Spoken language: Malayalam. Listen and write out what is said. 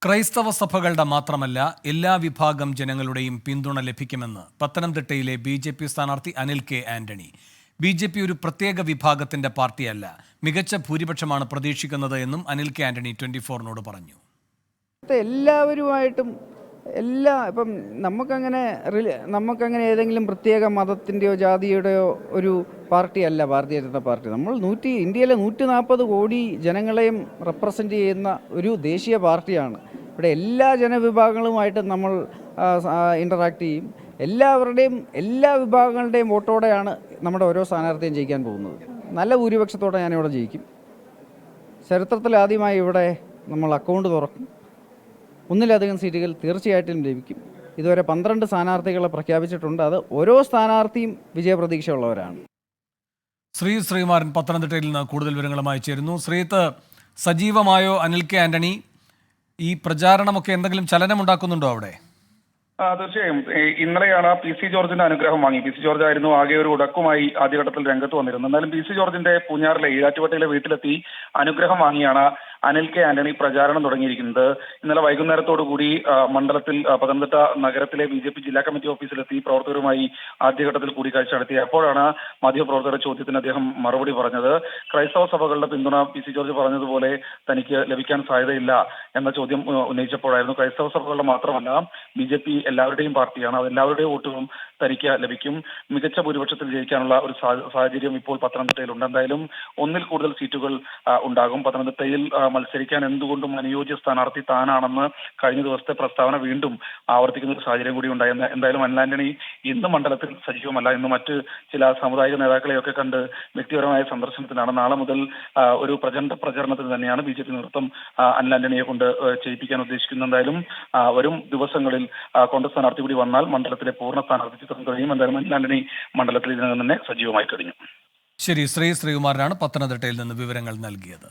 ക്രൈസ്തവ സഭകളുടെ മാത്രമല്ല എല്ലാ വിഭാഗം ജനങ്ങളുടെയും പിന്തുണ ലഭിക്കുമെന്ന് പത്തനംതിട്ടയിലെ ബി.ജെ.പി. സ്ഥാനാർത്ഥി അനിൽ കെ ആന്റണി. ബി.ജെ.പി. ഒരു പ്രത്യേക വിഭാഗത്തിന്റെ പാർട്ടിയല്ല, മികച്ച ഭൂരിപക്ഷമാണ് പ്രതീക്ഷിക്കുന്നത് എന്നും അനിൽ കെ ആന്റണി 24-നോട് പറഞ്ഞു. എല്ലാവരുമായിട്ടും ഇപ്പം നമുക്കങ്ങനെ ഏതെങ്കിലും പ്രത്യേക മതത്തിൻ്റെയോ ജാതിയുടെയോ ഒരു പാർട്ടിയല്ല ഭാരതീയ ജനതാ പാർട്ടി. നമ്മൾ ഇന്ത്യയിലെ 140 കോടി ജനങ്ങളെയും റെപ്രസെൻ്റ് ചെയ്യുന്ന ഒരു ദേശീയ പാർട്ടിയാണ്. ഇവിടെ എല്ലാ ജനവിഭാഗങ്ങളുമായിട്ടും നമ്മൾ ഇൻ്ററാക്ട് ചെയ്യും. എല്ലാ വിഭാഗങ്ങളുടെയും വോട്ടോടെയാണ് നമ്മുടെ ഓരോ സ്ഥാനാർത്ഥിയും ജയിക്കാൻ പോകുന്നത്. നല്ല ഭൂരിപക്ഷത്തോടെ ഞാനിവിടെ ജയിക്കും. ചരിത്രത്തിലാദ്യമായി ഇവിടെ നമ്മൾ അക്കൗണ്ട് തുറക്കും. ഒന്നിലധികം സീറ്റുകൾ തീർച്ചയായിട്ടും ലഭിക്കും. ഇതുവരെ 12 സ്ഥാനാർത്ഥികളെ പ്രഖ്യാപിച്ചിട്ടുണ്ട്. അത് ഓരോ സ്ഥാനാർത്ഥിയും വിജയപ്രതീക്ഷയുള്ളവരാണ്. ശ്രീമാരൻ പത്തനംതിട്ടയിൽ നിന്ന് കൂടുതൽ വിവരങ്ങളുമായി ചേരുന്നു. ശ്രീത്ത്, സജീവമായോ അനിൽ കെ ആന്റണി? ഈ പ്രചാരണമൊക്കെ എന്തെങ്കിലും ചലനമുണ്ടാക്കുന്നുണ്ടോ അവിടെ? തീർച്ചയായും. ഇന്നലെയാണ് പി.സി. ജോർജിന്റെ അനുഗ്രഹം വാങ്ങി. പി.സി. ജോർജ് ആയിരുന്നു ആകെ ഒരു ഉടക്കുമായി ആദ്യഘട്ടത്തിൽ രംഗത്ത് വന്നിരുന്നത്. എന്നാലും പി.സി. ജോർജിന്റെ പൂഞ്ഞാറിലെ ഈരാറ്റുപേട്ടയിലെ വീട്ടിലെത്തി അനുഗ്രഹം വാങ്ങിയാണ് അനിൽ കെ ആന്റണി പ്രചാരണം തുടങ്ങിയിരിക്കുന്നത്. ഇന്നലെ വൈകുന്നേരത്തോടു കൂടി മണ്ഡലത്തിൽ പത്തനംതിട്ട നഗരത്തിലെ ബി.ജെ.പി. ജില്ലാ കമ്മിറ്റി ഓഫീസിലെത്തി പ്രവർത്തകരുമായി ആദ്യഘട്ടത്തിൽ കൂടിക്കാഴ്ച നടത്തി. അപ്പോഴാണ് മാധ്യമപ്രവർത്തകരുടെ ചോദ്യത്തിന് അദ്ദേഹം മറുപടി പറഞ്ഞത്. ക്രൈസ്തവ സഭകളുടെ പിന്തുണ പി.സി. ജോർജ് പറഞ്ഞതുപോലെ തനിക്ക് ലഭിക്കാൻ സാധ്യതയില്ല എന്ന ചോദ്യം ഉന്നയിച്ചപ്പോഴായിരുന്നു. ക്രൈസ്തവ സഭകളുടെ മാത്രമല്ല, ബി.ജെ.പി. എല്ലാവരുടെയും പാർട്ടിയാണ്, അത് എല്ലാവരുടെയും വോട്ടുകളും തനിക്ക് ലഭിക്കും. മികച്ച ഭൂരിപക്ഷത്തിൽ ജയിക്കാനുള്ള ഒരു സാഹചര്യം ഇപ്പോൾ പത്തനംതിട്ടയിലുണ്ട്. എന്തായാലും ഒന്നിൽ കൂടുതൽ സീറ്റുകൾ ഉണ്ടാകും. പത്തനംതിട്ടയിൽ മത്സരിക്കാൻ എന്തുകൊണ്ടും അനുയോജ്യ സ്ഥാനാർത്ഥി താനാണെന്ന് കഴിഞ്ഞ ദിവസത്തെ പ്രസ്താവന വീണ്ടും ആവർത്തിക്കുന്ന ഒരു സാഹചര്യം കൂടി ഉണ്ടായി. എന്തായാലും അനിൽ ആന്റണി ഇന്ന് മണ്ഡലത്തിൽ സജീവമല്ല. ഇന്ന് മറ്റ് ചില സാമുദായിക നേതാക്കളെയൊക്കെ കണ്ട് വ്യക്തിപരമായ സന്ദർശനത്തിലാണ്. നാളെ മുതൽ ഒരു പ്രചണ്ഡ പ്രചരണത്തിന് തന്നെയാണ് ബി.ജെ.പി. നേതൃത്വം അനിൽ ആന്റണിയെ കൊണ്ട് ചെയ്യിപ്പിക്കാൻ ഉദ്ദേശിക്കുന്നത്. എന്തായാലും വരും ദിവസങ്ങളിൽ കോൺഗ്രസ് സ്ഥാനാർത്ഥി കൂടി വന്നാൽ മണ്ഡലത്തിലെ പൂർണ്ണ സ്ഥാനാർത്ഥി ചിത്രം കഴിയും. എന്തായാലും അനിൽ ആന്റണി മണ്ഡലത്തിൽ ഇതിനകം തന്നെ സജീവമായി കഴിഞ്ഞു. ശരി, ശ്രീകുമാരനാണ് പത്തനംതിട്ടയിൽ നിന്ന് വിവരങ്ങൾ നൽകിയത്.